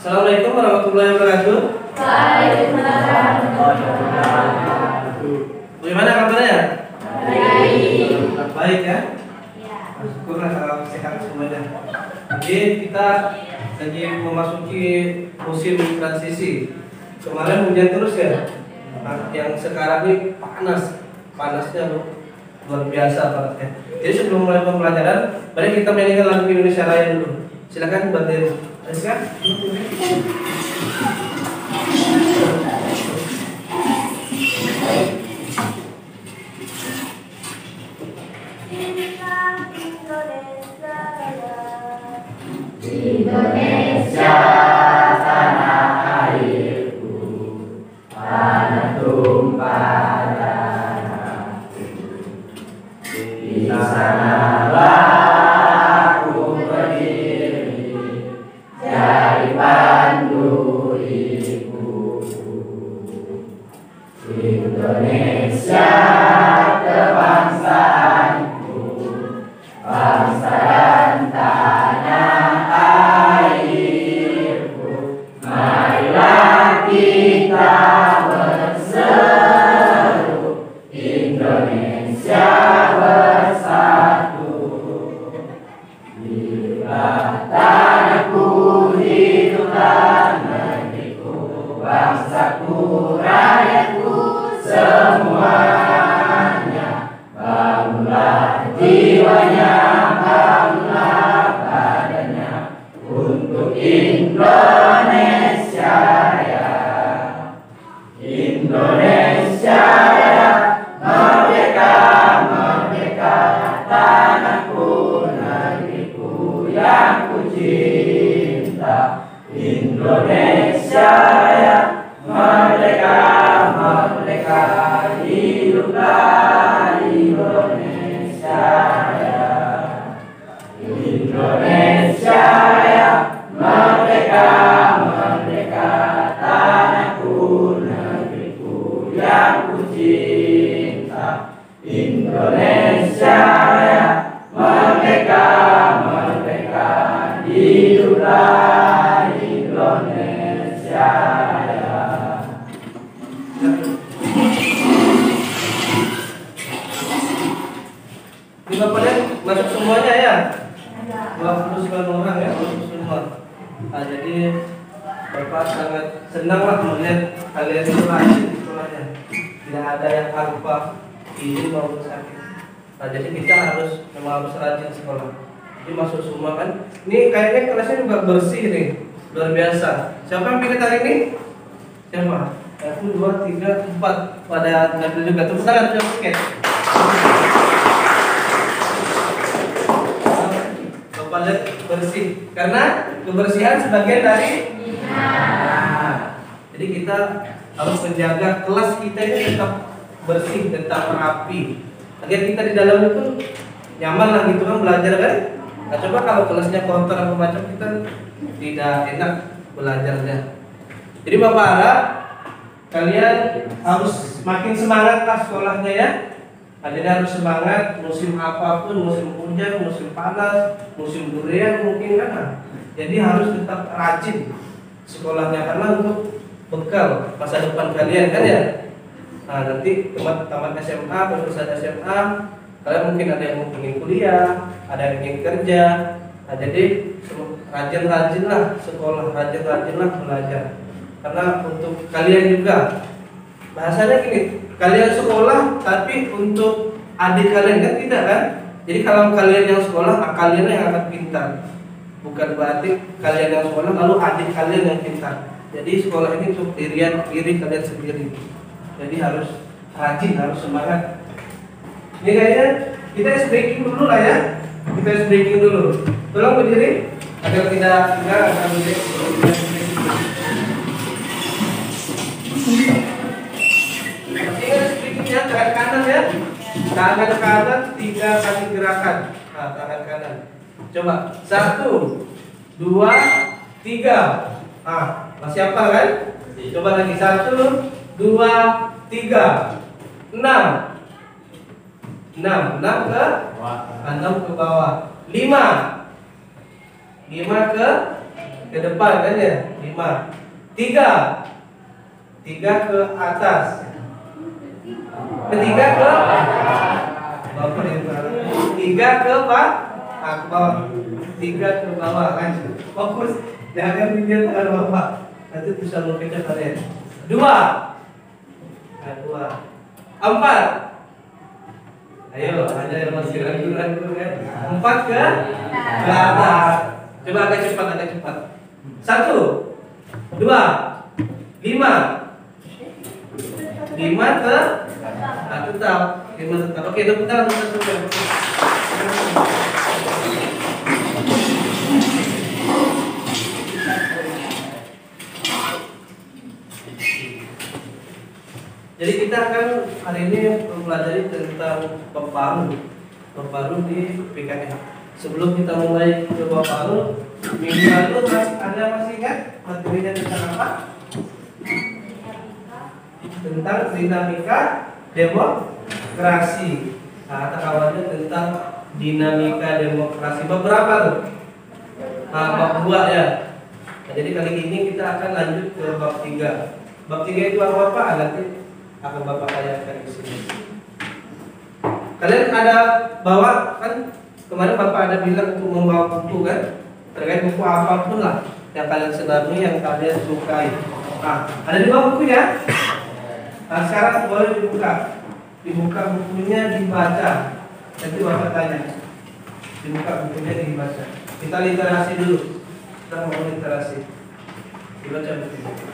Assalamualaikum warahmatullahi wabarakatuh. Waalaikumsalam. Bagaimana kabarnya? Baik. Baik ya? Ya. Syukurlah kalau sehat semuanya. Jadi kita lagi memasuki musim transisi. Kemarin hujan terus ya. Yang sekarang ini panasnya luar biasa banget ya. Jadi sebelum mulai pembelajaran, mari kita mainkan lagu Indonesia Raya dulu. Silakan berdiri. Silakan. Indonesia tanah airku, tanah tumpah darahku. Di sanalah aku berdiri, jadi pandu ibuku. Indonesia kebangsaanku, bangsa dan tanah airku. Marilah kita berseru, Indonesia bersatu. Hiduplah tanahku, hiduplah negeriku, bangsaku, rakyatku semuanya. Bangunlah jiwanya, bangunlah badannya untuk Indonesia Raya. Indonesia Raya, merdeka, merdeka, tanahku, negeriku yang ku cinta. Indonesia Raya, merdeka, merdeka, hiduplah Indonesia Raya. Indonesia Raya, merdeka, merdeka, tanahku, negeriku yang ku cinta. Indonesia Raya, merdeka, merdeka, hiduplah Indonesia Raya. Lima menit masuk semuanya ya. 29 orang ya, masuk semua. Nah, jadi Bapak sangat senang lah melihat kalian itu rajin di sekolahnya. Tidak ada yang tanpa izin maupun sakit. Nah, jadi kita memang harus rajin sekolah. Jadi masuk semua kan. Ini kayaknya kelasnya juga bersih nih, luar biasa. Siapa yang pilih hari ini? Siapa? 1, 2, 3, 4. Pada ngambil juga. Tepuk tangan untuk basket. Bapak lihat bersih. Karena kebersihan sebagian dari jadi kita harus menjaga kelas kita ini tetap bersih, tetap rapi. Agar kita di dalam itu nyaman lah gitu kan belajar kan. Nah, coba kalau kelasnya kotor apa macam, kita tidak enak belajarnya. Jadi Bapak harap kalian harus makin semangat lah sekolahnya ya. Nah, jadi harus semangat musim apapun, musim hujan, musim panas, musim durian mungkin kan. Jadi harus tetap rajin sekolahnya karena untuk bekal masa depan kalian kan ya. Nah, nanti tamat SMA, lulusan SMA, kalian mungkin ada yang ingin kuliah, ada yang ingin kerja. Nah, jadi rajin-rajinlah sekolah, rajin-rajinlah belajar. Karena untuk kalian juga bahasanya gini, kalian sekolah tapi untuk adik kalian kan tidak kan? Jadi kalau kalian yang sekolah, kalian yang akan pintar. Bukan berarti kalian yang sekolah lalu adik kalian yang pintar. Jadi sekolah ini untuk diri kalian sendiri. Jadi harus rajin, harus semangat. Ini kayaknya kita ice breaking dulu lah ya. Kita ice breaking dulu. Tolong berdiri agar tidak akan berdiri. Ingat ice breakingnya tangan kanan ya. Tangan kanan 3 kali gerakan. Nah, tangan kanan. Coba 1, 2, 3. Nah, masih apa kan? Coba lagi 1, 2, 3, 6. 6 ke 6 ke bawah. 5 ke depan kan ya? 5. 3 ke atas. Ketiga ke bawah. 3 ke bawah. 3 ke bawah kan. Fokus, jangan pikir ke bawah. Nanti bisa mengkejar kalian. 2. 4. Ayo, ada yang masih ragu-ragu kan? 4 ke atas. Coba agak cepat. 1, 2, 5. 5 ke tetap. 5 tetap. Oke, tepuk tangan. Jadi kita akan hari ini mempelajari tentang bab baru di PKN. Sebelum kita mulai ke bab baru, minggu lalu masih ingat materinya tentang apa? Tentang dinamika demokrasi. Kata kawannya tentang dinamika demokrasi. Bab berapa tuh? Bab 2 ya. Nah, jadi kali ini kita akan lanjut ke bab 3. Bab 3 itu apa? Nanti akan Bapak tanyakan di sini. Kalian ada bawa kan? Kemarin Bapak ada bilang untuk membawa buku kan? Terkait buku apapun lah yang kalian senangi, yang kalian sukai. Nah, ada di bawah bukunya. Nah, sekarang boleh dibuka bukunya, dibaca. Nanti Bapak tanya. Dibuka bukunya, dibaca. Kita literasi dulu. Kita mau literasi. Dibaca bukunya.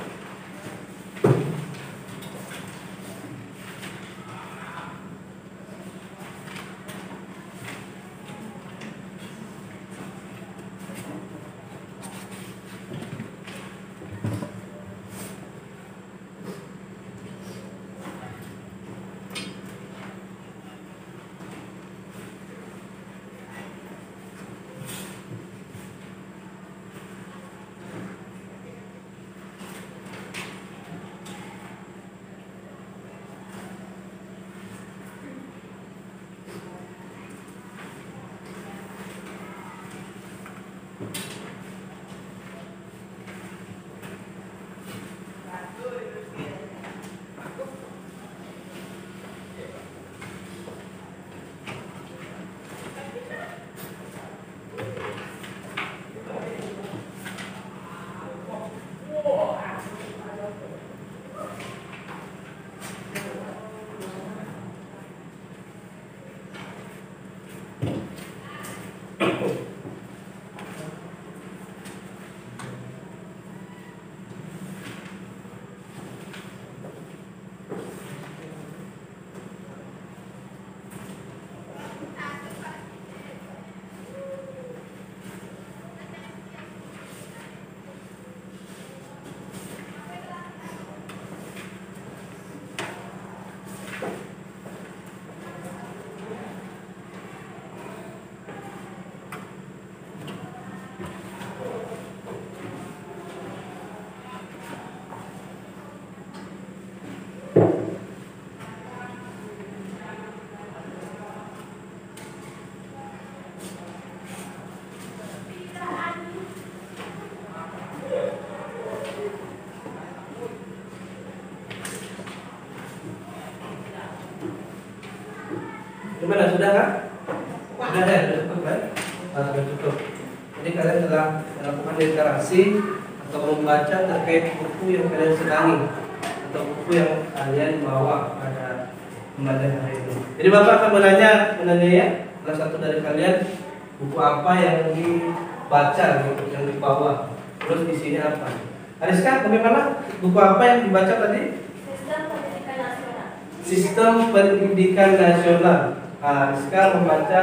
Gimana, sudah kan? Sudah ya, sudah cukup kan? Sudah cukup. Jadi kalian telah melakukan literasi atau membaca terkait buku yang kalian senangi atau buku yang kalian bawa pada pembelajaran hari ini. Jadi Bapak akan menanya ya, salah satu dari kalian buku apa yang dibaca gitu, yang dibawa. Terus isinya apa? Ariska, bagaimana? Buku apa yang dibaca tadi? Sistem Pendidikan Nasional. Sistem Pendidikan Nasional. Rizka membaca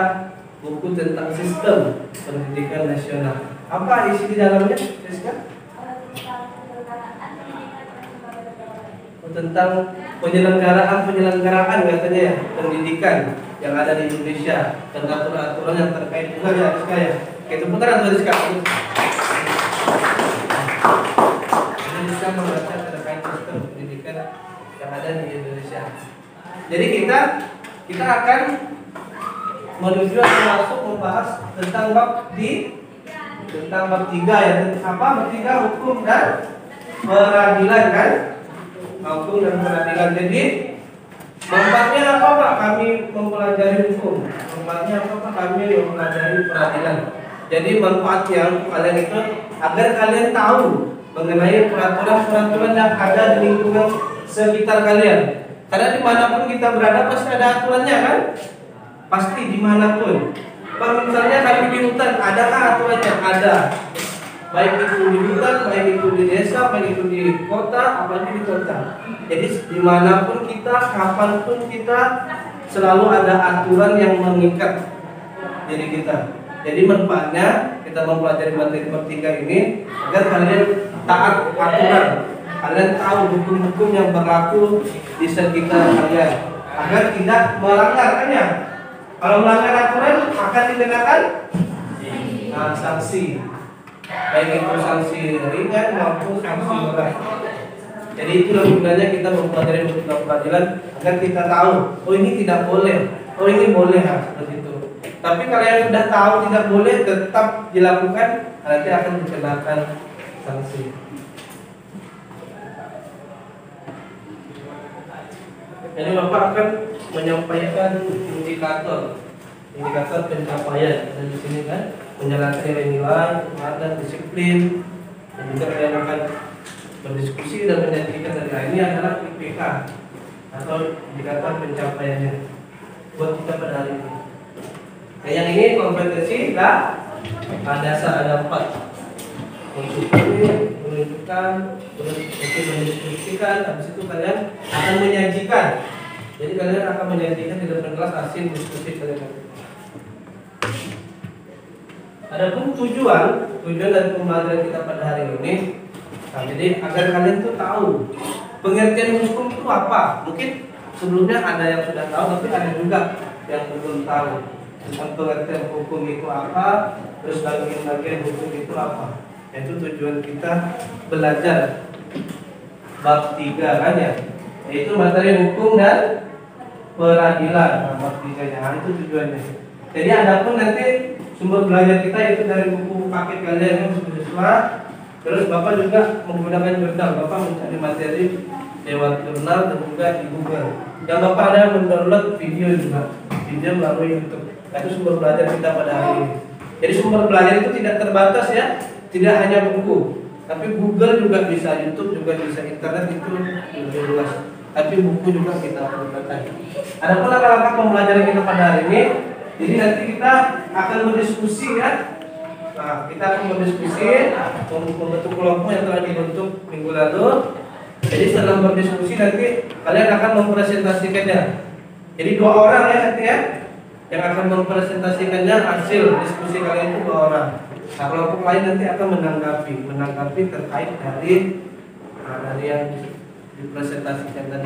buku tentang sistem pendidikan nasional. Apa isi di dalamnya, Rizka? Tentang penyelenggaraan katanya ya, pendidikan yang ada di Indonesia dan aturan-aturan yang terkait juga ya, Rizka ya. Oke, tepuk tangan untuk Rizka. Ini Rizka membaca terkait sistem pendidikan yang ada di Indonesia. Jadi kita akan menuju masuk membahas tentang bab 3 ya. Apa bab 3? Hukum dan peradilan kan? Hukum dan peradilan. Jadi manfaatnya apa Pak kami mempelajari hukum? Manfaatnya apa Pak kami mempelajari peradilan? Jadi manfaatnya untuk kalian itu agar kalian tahu mengenai peraturan-peraturan yang ada di lingkungan sekitar kalian. Karena dimanapun kita berada pasti ada aturannya kan? Pasti dimanapun. Kalau misalnya kami di hutan, adakah aturannya? Ada. Baik itu di hutan, baik itu di desa, baik itu di kota, apalagi di kota. Jadi dimanapun kita, kapanpun kita, selalu ada aturan yang mengikat diri kita. Jadi manfaatnya kita mempelajari materi bab 3 ini agar kalian taat aturan. Kalian tahu hukum-hukum yang berlaku di sekitar kalian agar tidak melanggar kan ya. Kalau melanggar aturan akan dikenakan sanksi, baik itu sanksi ringan maupun sanksi berat. Jadi itulah gunanya kita mempelajari hukum dan peradilan agar kita tahu, oh ini tidak boleh, oh ini boleh seperti itu. Tapi kalau yang sudah tahu tidak boleh tetap dilakukan, nanti akan dikenakan sanksi. Jadi Bapak akan menyampaikan indikator pencapaian. Dan di sini kan menjalankan nilai-nilai, dan disiplin, dan juga kalian akan berdiskusi dan menyajikan dari ini adalah IPK atau indikator pencapaiannya buat kita pada hari ini. Nah, yang ini kompetensi dasar ada 4. Menunjukkan, mendiskusikan, habis itu kalian akan menyajikan. Jadi kalian akan menyajikan di depan kelas hasil diskusi kalian. Adapun tujuan dari pembelajaran kita pada hari ini, nah, jadi agar kalian tuh tahu pengertian hukum itu apa. Mungkin sebelumnya ada yang sudah tahu, tapi ada juga yang belum tahu tentang pengertian hukum itu apa, terus bagian-bagian hukum itu apa. Itu tujuan kita belajar bab 3 kan ya, yaitu materi hukum dan peradilan. Bab 3-nya, nah, itu tujuannya. Jadi adapun nanti sumber belajar kita itu dari buku paket kalian yang sudah. Terus Bapak juga menggunakan jurnal, Bapak mencari materi lewat jurnal dan juga di Google. Yang Bapak ada mendownload video juga, video melalui YouTube. Itu sumber belajar kita pada hari ini. Jadi sumber belajar itu tidak terbatas ya. Tidak hanya buku, tapi Google juga bisa, YouTube juga bisa, internet itu lebih luas. Tapi buku juga kita gunakan. Adapun langkah-langkah pembelajaran kita pada hari ini, jadi nanti kita akan berdiskusi ya. Nah, kita akan berdiskusi, membentuk kelompok yang telah dibentuk minggu lalu. Jadi setelah berdiskusi nanti kalian akan mempresentasikannya. Jadi 2 orang ya nanti ya, yang akan mempresentasikannya hasil diskusi kalian itu 2 orang. Nah, kelompok lain nanti akan menanggapi terkait dari yang dipresentasikan tadi.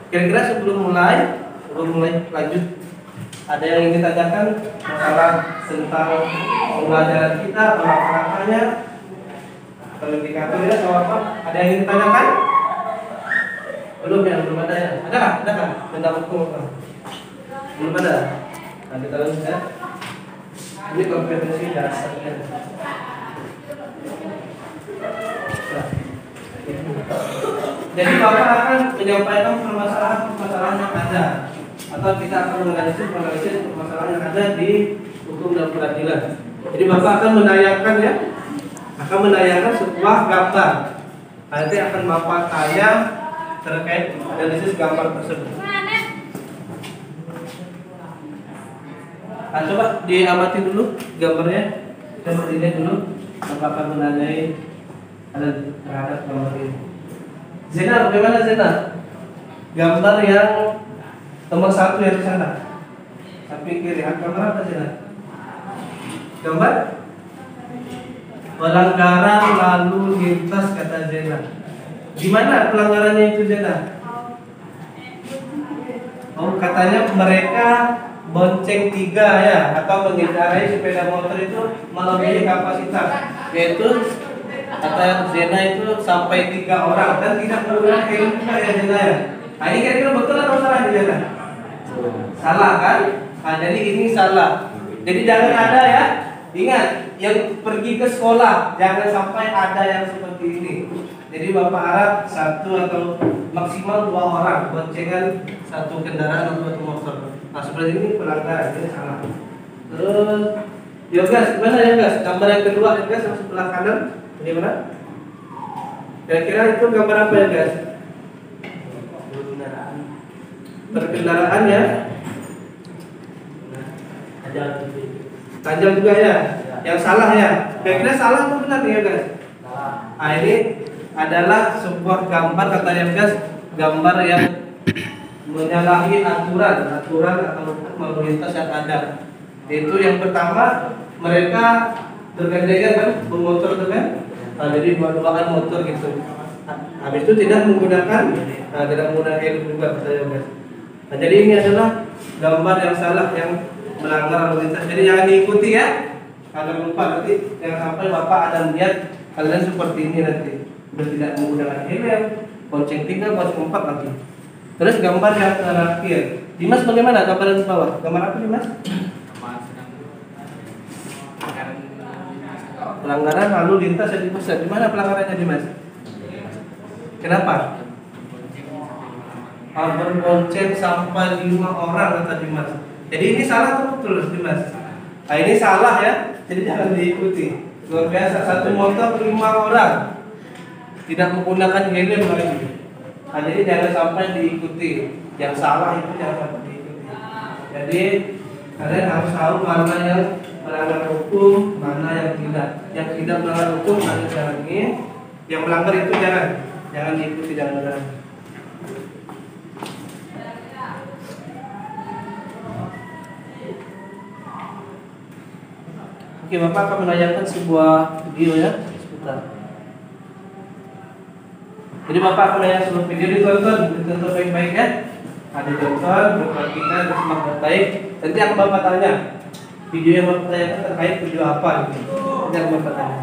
Kira-kira sebelum mulai lanjut, ada yang ingin ditanyakan masalah tentang pembelajaran kita, langkah-langkahnya, indikatornya atau apa? Ada yang ingin ditanyakan? Belum ada ya? Ada kan? Tentang hukum apa? Belum ada. Nah, kita lanjut ya. Ini kompetensi dasarnya. Jadi Bapak akan menyampaikan permasalahan yang ada, atau kita akan menganalisis permasalahan yang ada di hukum dan peradilan. Jadi Bapak akan menayangkan sebuah gambar. Nanti akan Bapak tayang terkait analisis gambar tersebut. Nah, coba diamati dulu gambarnya, kita berdiri dulu, Bapak akan menanyai terhadap gambar ini. Zena, bagaimana Zena? Gambar yang nomor 1 yang di sana. Samping kiri. Gambar apa sih? Gambar pelanggaran lalu lintas kata Zena. Gimana pelanggarannya itu Zena? Oh, katanya mereka bonceng 3 ya, atau mengendarai sepeda motor itu melebihi kapasitas, yaitu kata Zena itu sampai 3 orang dan tidak menggunakan helm juga ya Zena ya. Nah ini kira-kira betul atau salah Zena? Salah kan? Nah jadi ini salah. Jadi jangan ada ya. Ingat, yang pergi ke sekolah jangan sampai ada yang seperti ini. Jadi Bapak harap 1 atau maksimal 2 orang boncengan 1 kendaraan atau 1 motor. Nah seperti ini pelanggaran, ini salah. Terus Yogas, gimana Yogas? Gambar yang kedua Yogas yang sebelah kanan, bagaimana? Kira-kira itu gambar apa Yogas? Berkendaraan ya? Tajam juga ya? Yang salah ya? Kira-kira salah atau benar nih Yogas? Nah ini adalah sebuah gambar kata Yogas, gambar yang menyalahi aturan atau lalu lintas yang ada. Itu yang pertama, mereka bergandengan kan bermotor itu kan. Nah, jadi dua-duaan motor gitu. Habis itu tidak menggunakan helm juga kata Yogas. Nah, jadi ini adalah gambar yang salah yang melanggar lalu lintas. Jadi jangan diikuti ya. Agar lupa nanti jangan sampai Bapak ada lihat kalian seperti ini nanti. Sudah tidak menggunakan helm, bonceng 3, bonceng 4 lagi. Terus gambar yang terakhir, Dimas bagaimana gambar di bawah? Gambar apa Dimas? Pelanggaran lalu lintas yang dipesan. Di mana pelanggarannya Dimas? Kenapa? Berbonceng sampai 5 orang kata Dimas. Jadi ini salah atau betul Dimas? Nah ini salah ya, jadi jangan diikuti. Luar biasa, 1 motor 5 orang. Tidak menggunakan helm lagi. Nah, jadi jangan sampai diikuti. Yang salah itu jangan sampai diikuti. Jadi kalian harus tahu mana yang melanggar hukum, mana yang tidak. Yang tidak melanggar hukum kalian jalani. Yang melanggar itu jangan diikuti, jangan. Oke, Bapak akan menayangkan sebuah video ya. Sebentar. Jadi Bapak akan menayangkan sebuah video, ditonton baik-baik ya. Ada ditonton, berperhatikan, bersemangat baik. Nanti akan Bapak tanya video yang Bapak tanyakan terkait video apa gitu. Nanti akan Bapak tanya.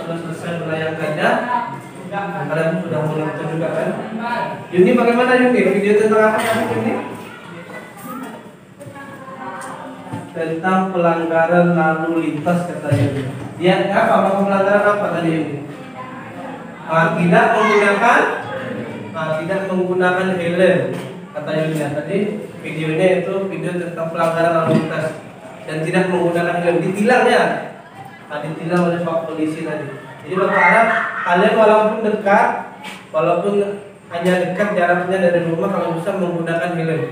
Selesai menayangkannya, kalian sudah menonton juga kan? Yuni bagaimana Yuni? Video tentang apa Yuni? Tentang pelanggaran lalu lintas kata Yuni. Dia apa? Pelanggaran apa tadi Yuni? Tidak menggunakan helm kata Yuni. Tadi videonya itu video tentang pelanggaran lalu lintas dan tidak menggunakan helm, ditilang ya. Ditilang oleh Pak polisi tadi. Jadi Bapak harap kalian walaupun hanya dekat jaraknya dari rumah, kalau bisa menggunakan helm.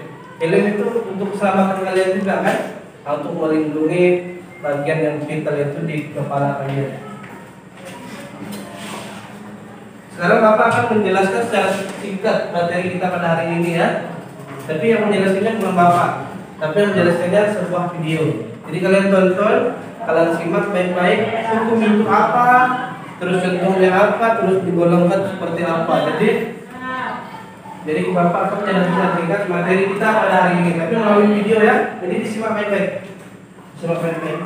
Helm itu untuk keselamatan kalian juga kan, untuk melindungi bagian yang vital itu di kepala kalian. Sekarang Bapak akan menjelaskan secara singkat materi kita pada hari ini ya. Tapi yang menjelaskannya bukan Bapak, tapi yang menjelaskannya sebuah video. Jadi kalian tonton, kalian simak baik-baik, hukum itu apa, terus contohnya apa, terus digolongkan seperti apa. Jadi Bapak akan menjelaskan singkat materi kita pada hari ini, tapi melalui video ya. Jadi disimak baik-baik. Simak baik-baik.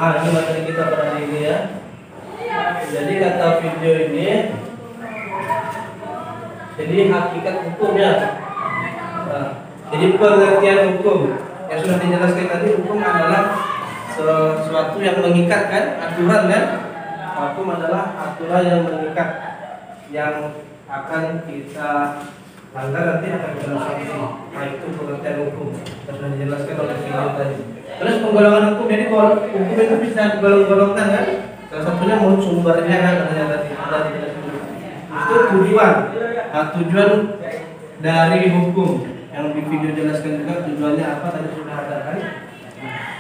Ini materi kita pada hari ini ya. Jadi kata video ini, jadi hakikat hukumnya. Jadi pengertian hukum yang sudah dijelaskan tadi, hukum adalah sesuatu yang mengikat kan, aturan kan. Hukum adalah aturan yang mengikat, yang akan kita langgar nanti akan kita sanksi. Nah itu pengertian hukum yang sudah dijelaskan oleh video tadi. Terus penggolongan hukum, jadi hukum itu bisa digolong-golongkan kan. Salah satunya menurut sumbernya kan, itu tujuan. Nah, tujuan dari hukum yang di video jelaskan juga tujuannya apa tadi sudah ada kan.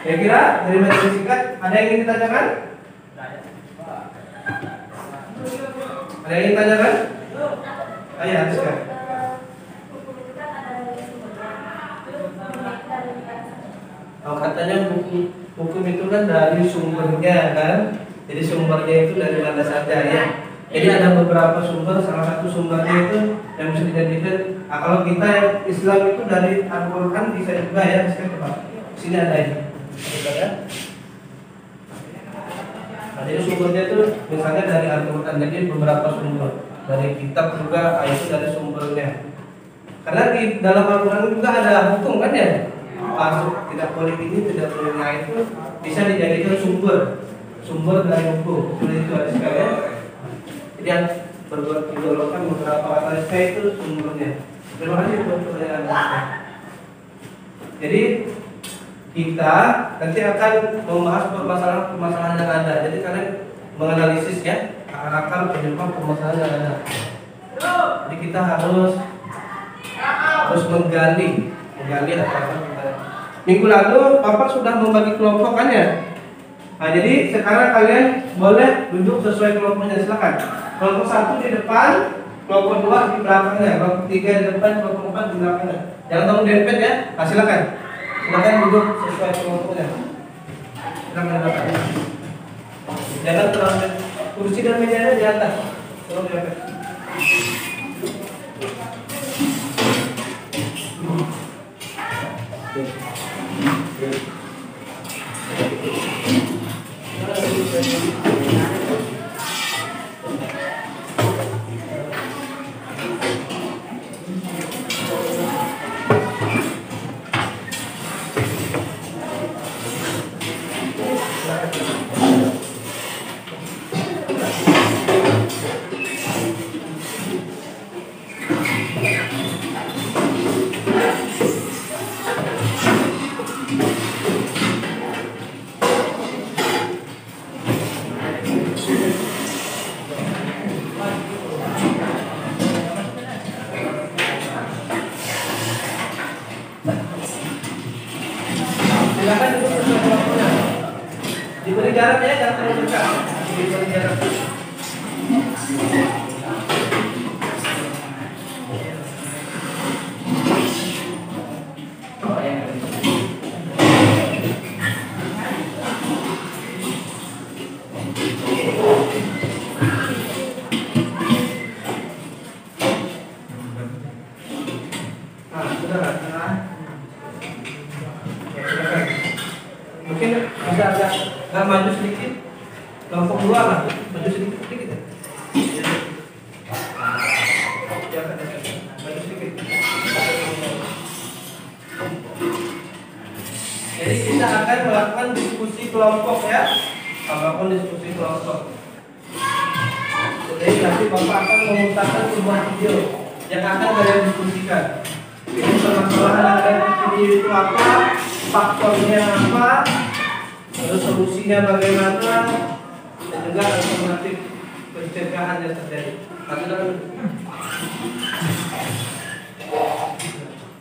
Kira-kira dari materi singkat ada yang ingin ditanyakan? Ada yang ingin ditanyakan? Ayo habiskan. Katanya hukum itu kan dari sumbernya kan. Jadi sumbernya itu dari mana saja ya. Jadi ada beberapa sumber, salah satu sumbernya itu yang bisa dijadikan. Kalau kita Islam itu dari Al-Quran bisa juga ya. Sini ada ini. Nah, jadi sumbernya itu misalnya dari Al-Quran. Jadi beberapa sumber. Dari kitab juga itu dari sumbernya. Karena di dalam Al-Quran juga ada hukum kan ya. Masuk tidak boleh ini, tidak boleh lain itu bisa dijadikan sumber dari hukum. Seperti itu ada sekalian. Jadi yang berbuat digolongkan beberapa kata itu sumbernya. Terima kasih buat pertanyaan. Jadi kita nanti akan membahas permasalahan yang ada. Jadi kalian menganalisis ya akar penyebab permasalahan yang ada. Jadi kita harus menggali apa. Minggu lalu Bapak sudah membagi kelompok kan ya? Nah jadi sekarang kalian boleh duduk sesuai kelompoknya, silakan. Kelompok 1 di depan, kelompok 2 di belakangnya, kelompok 3 di depan, kelompok 4 di belakangnya. Jangan tunggu dempet ya. Nah silakan. Silakan duduk sesuai kelompoknya. Silakan Bapak. Jangan terlalu kursi dan mejanya di atas. Terlalu dempet. Terima kasih. Silakan duduk sesuai kelompoknya. Diberi jarak ya, jangan terlalu dekat. Diberi jarak. Mungkin bisa agak maju sedikit, kelompok dua lah, maju sedikit ya. Maju sedikit. Jadi kita akan melakukan diskusi kelompok ya, melakukan diskusi kelompok. Jadi nanti Bapak akan memutarkan sebuah video yang akan kalian diskusikan. Ini permasalahan yang ada di video itu apa, faktornya apa, terus solusinya bagaimana, dan juga alternatif pencegahan yang terjadi.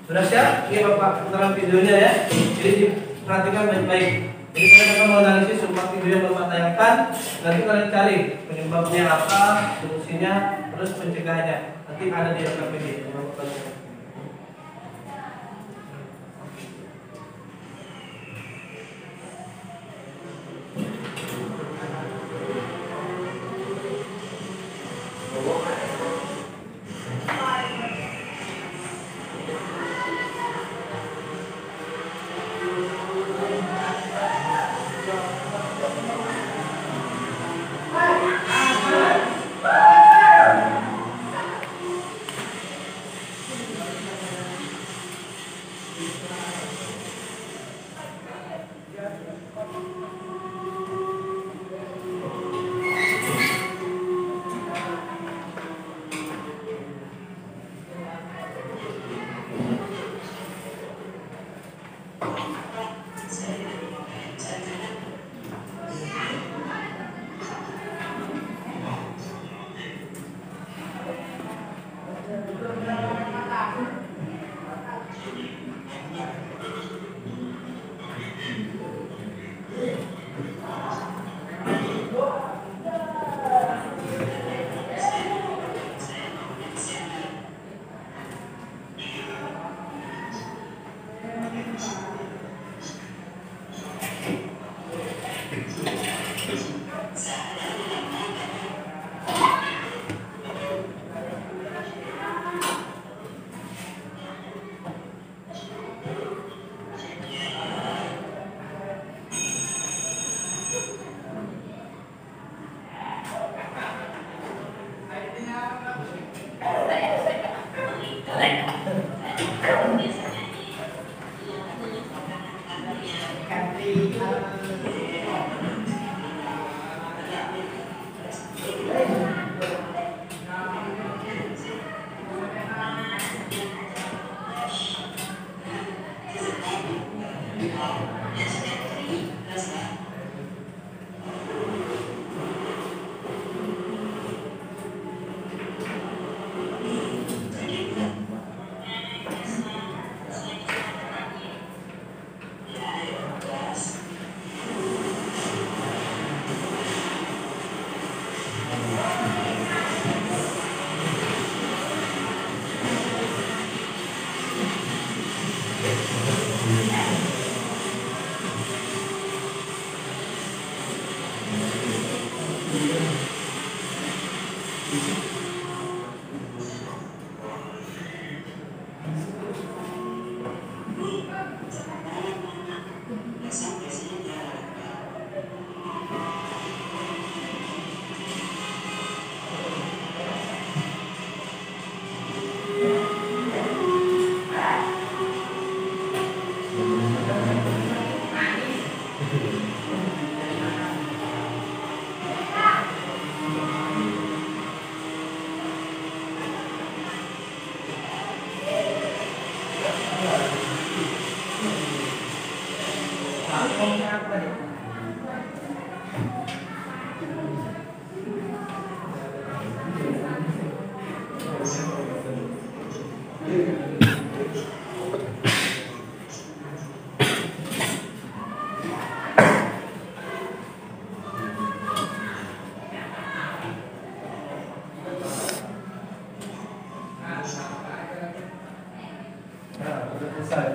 Sudah siap? Ini Bapak putaran videonya ya. Jadi diperhatikan baik-baik. Jadi kalian akan menganalisis semua video yang Bapak tayangkan. Nanti kalian cari penyebabnya apa, solusinya, terus pencegahannya. Nanti ada di RKPD.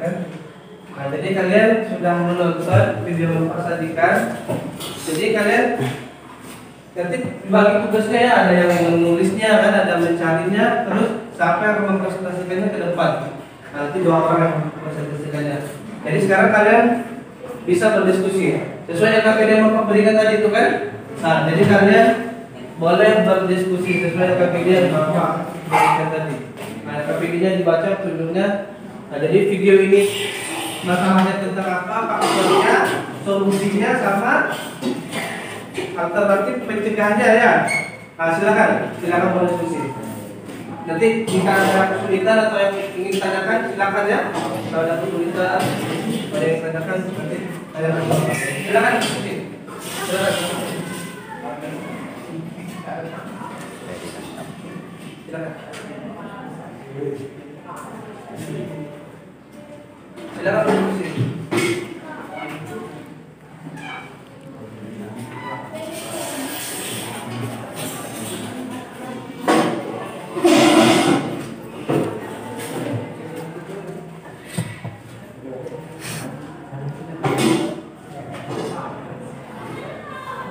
kan? Nah, jadi kalian sudah menonton video mempersajikan. Jadi kalian nanti bagi tugasnya ya, ada yang menulisnya kan, ada mencarinya, terus siapa yang akan mempresentasikannya ke depan. Nah, nanti 2 orang yang mempresentasikannya. Jadi sekarang kalian bisa berdiskusi sesuai yang KPD yang Bapak berikan tadi itu kan. Nah, jadi kalian boleh berdiskusi sesuai yang KPD yang Bapak berikan tadi. Nah, KPD-nya dibaca tunjuknya. Nah, jadi video ini masalahnya tentang apa, faktornya, solusinya, sama alternatif pencegahannya ya. Nah, silakan berdiskusi. Nanti jika ada kesulitan atau yang ingin tanyakan, silakan ya. Kalau ada kesulitan, ada yang tanyakan, nanti tanyakan. Silakan diskusi. Silakan. Silakan diskusi.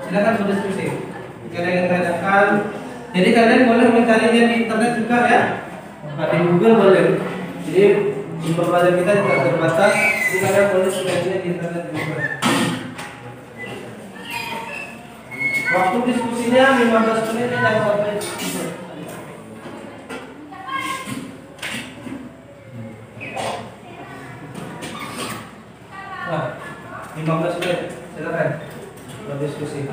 Silakan berdiskusi. Kalian yang tanyakan. Jadi kalian boleh mencarinya di internet juga ya. Nah, di Google boleh. Jadi sumber belajar kita juga terbatas. Jadi kalian boleh mencarinya di internet juga. Waktu diskusinya 15 menit ya, jangan sampai. Nah, 15 menit. Silakan berdiskusi.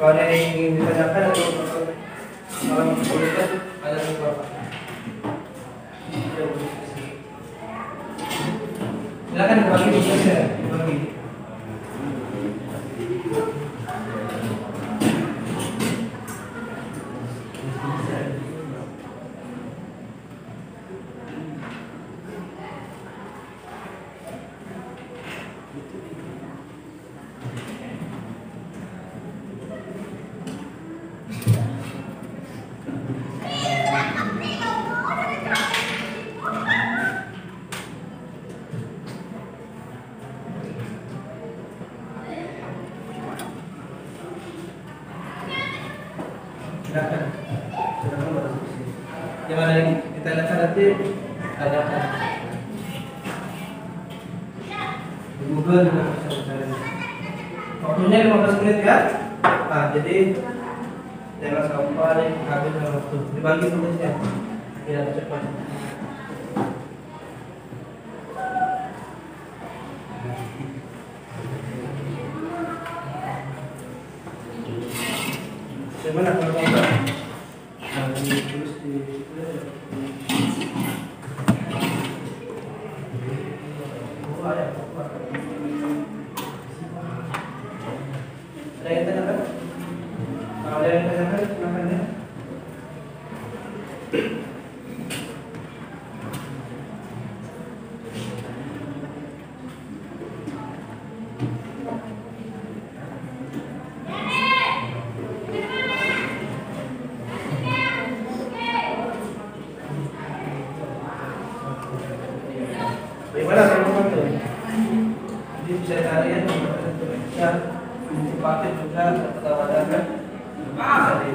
Kalau ada yang ingin ditanyakan atau kalau kesulitan, ada beberapa. Silakan dibagi tugasnya, dibagi. Silakan berdiskusi. Yang ada yang ditanyakan nanti tanyakan. Di Google juga bisa mencari. Waktunya 15 menit ya. Nah, jadi jangan sampai habis waktu. Dibagi tugasnya biar cepat. Gimana kalau kamu terus di ada yang tanyakan? Kalau ada yang tanyakan, silakan ya. Bagaimana teman-teman tuh? Jadi bisa cari ya teman-teman bisa dipakai juga atau ada kan? Bisa di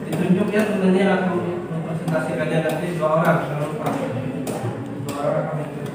Ditunjuk ya temennya akan mempresentasikannya nanti 2 orang, jangan lupa 2 orang akan ikut.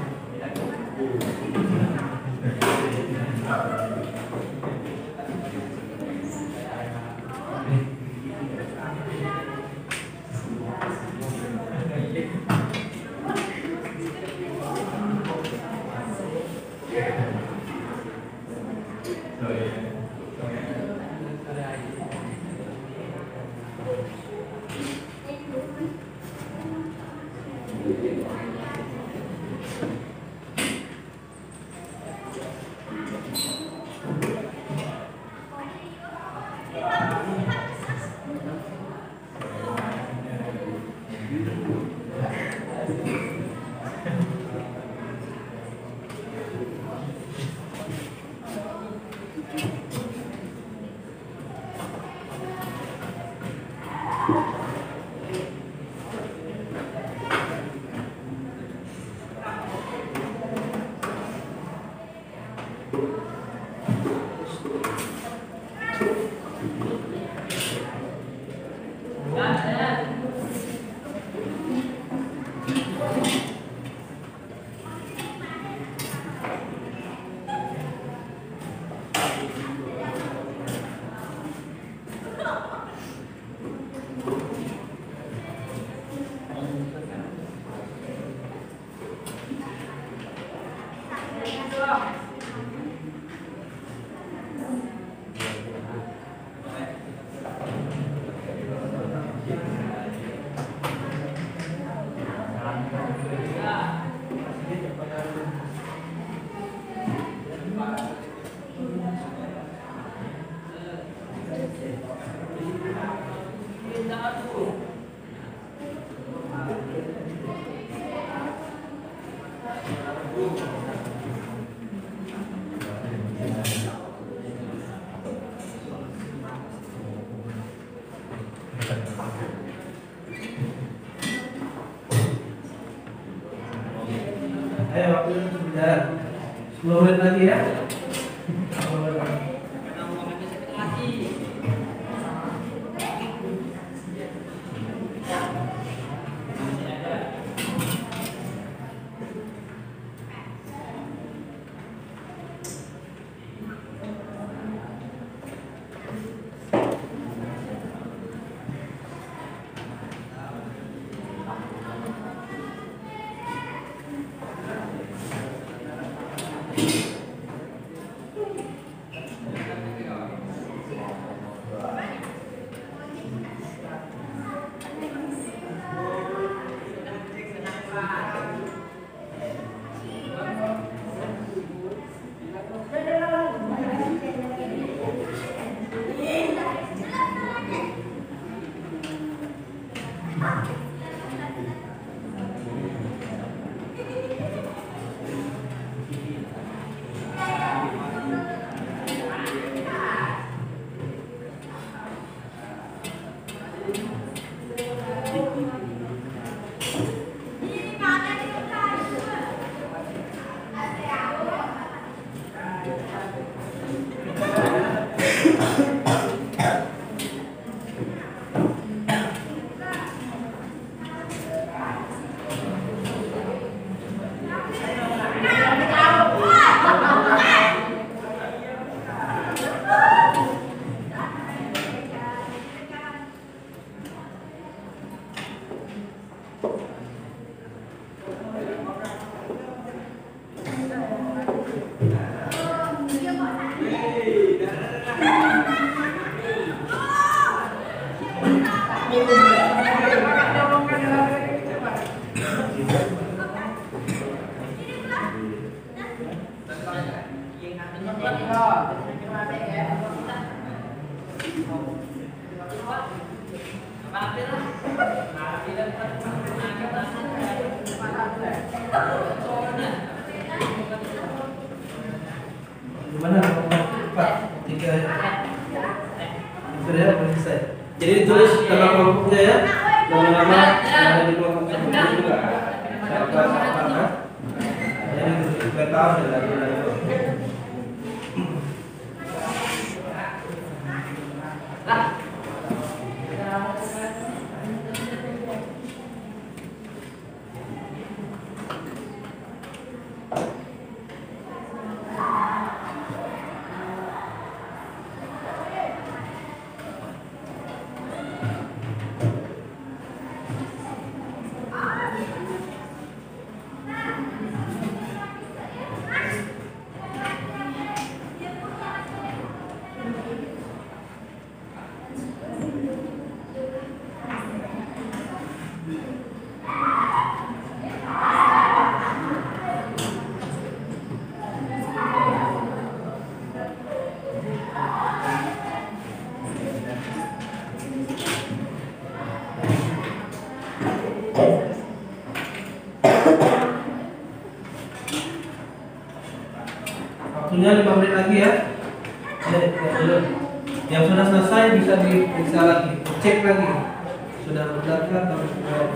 Ayo waktu sudah 10 menit lagi ya. Gimana? 4, 3 ya. Sudah selesai. Jadi ditulis nama kelompoknya ya. Nama-nama yang ada di kelompok tersebut juga. Siapa kan? Jadi kita tahu ya. Waktunya 5 menit lagi ya. Yang sudah selesai bisa diperiksa lagi, cek lagi. Sudah benarkah atau tidak?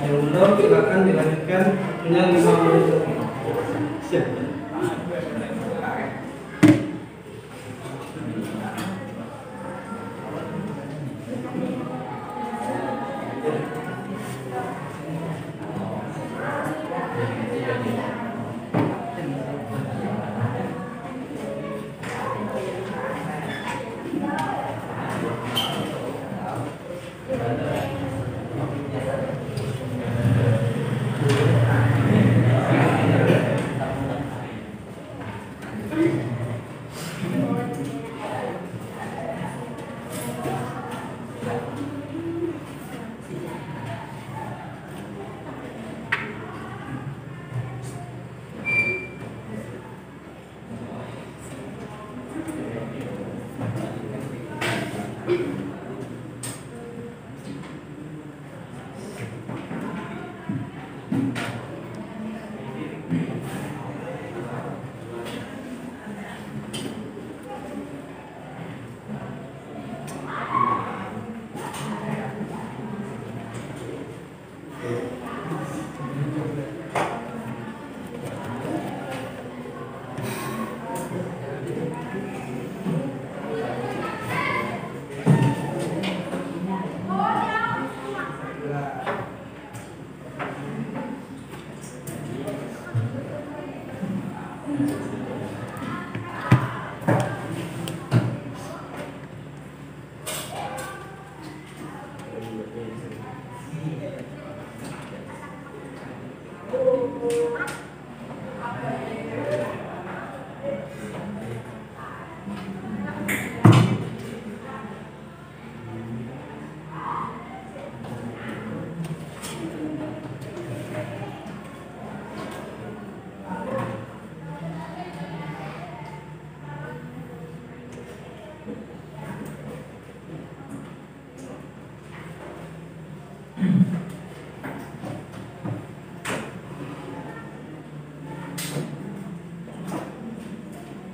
Yang belum silakan dilanjutkan. Waktunya 5 menit lagi. Siap.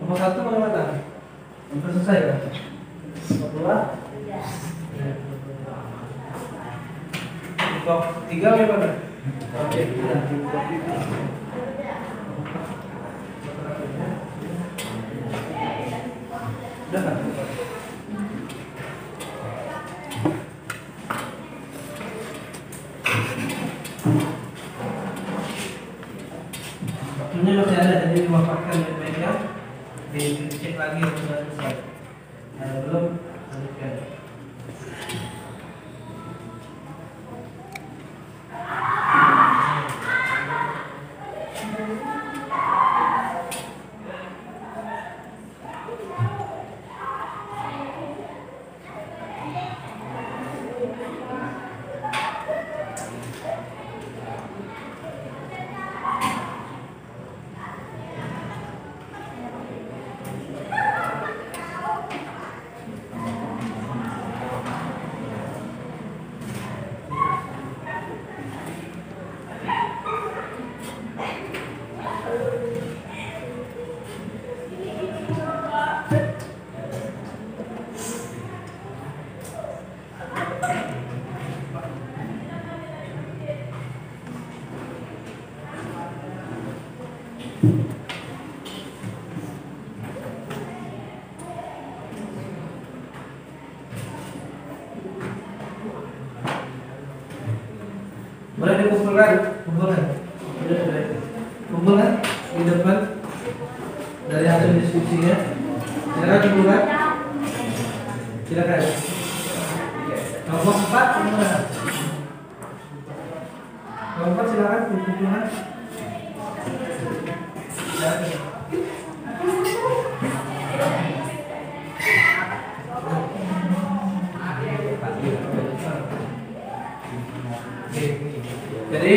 Nomor 1 bagaimana? Sudah selesai ya? Nomor 2? Nomor 3 bagaimana? Oke, sudah kan? Waktunya masih ada, jadi diwafatkan baik-baik ya. Dicek lagi sudah selesai. Belum lanjutkan. Boleh dikumpulkan, kumpulkan di depan dari hasil diskusinya. Silakan kumpulkan. Silakan. Nomor 4 gimana? Nomor 4 silakan kumpulkan. Jadi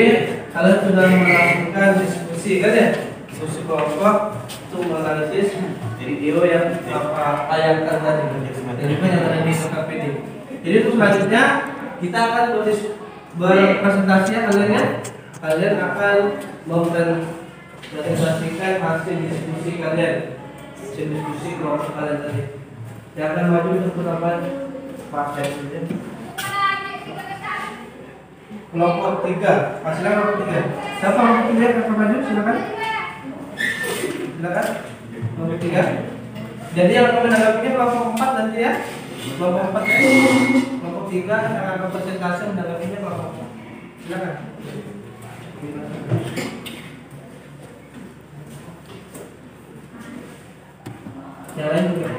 kalian sudah melakukan diskusi kan ya? Diskusi kelompok untuk menganalisis video yang Bapak tayangkan tadi. Jadi yang ada di KPD. Jadi untuk selanjutnya kita akan berpresentasinya kalian akan mempresentasikan hasil diskusi kalian, hasil diskusi kelompok kalian tadi. Yang akan maju untuk penambahan pasien ini. Kelompok 3, silakan kelompok 3. Siapa kelompok 3 yang akan maju? Silakan. Silakan. Kelompok 3. Jadi yang akan menanggapinya kelompok 4 nanti ya. Kelompok 4 ya. Kelompok 3 yang akan presentasi menanggapinya kelompok 4. Silakan. Yang lain juga.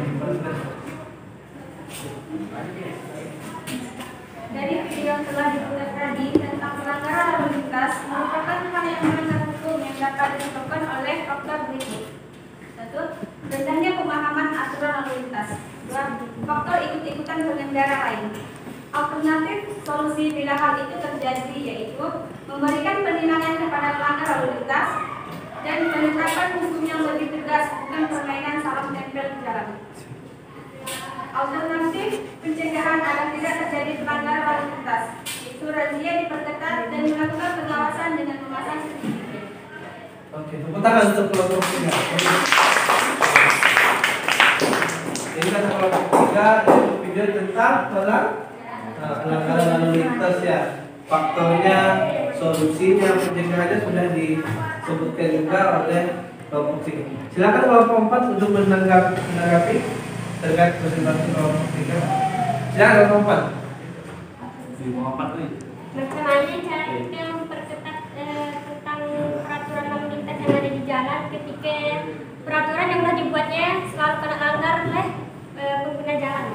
Dari video yang telah diputar tadi tentang pelanggaran lalu lintas merupakan hal yang melanggar hukum yang dapat ditentukan oleh faktor berikut. 1. Rendahnya pemahaman aturan lalu lintas. 2. Faktor ikut-ikutan pengendara lain. Alternatif solusi bila hal itu terjadi yaitu memberikan penilaian kepada pelanggar lalu lintas dan menetapkan hukum yang lebih tegas, bukan permainan salam tempel di jalan. Alternatif pencegahan agar tidak terjadi pelanggaran lalu lintas, yaitu razia diperketat dan melakukan pengawasan dengan memasang CCTV. Oke, tepuk tangan untuk kelompok 3. Ini kata kelompok 3 itu video tentang pelanggaran lalu lintas ya. Faktornya, solusinya, pencegahannya sudah disebutkan juga oleh kelompok 3. Silakan kelompok 4 untuk menanggapi terkait presentasi kelompok 3. Silakan kelompok 4. Bagaimana cara kita memperketat tentang peraturan lalu lintas yang ada di jalan ketika peraturan yang sudah dibuatnya selalu kena langgar oleh pengguna jalan?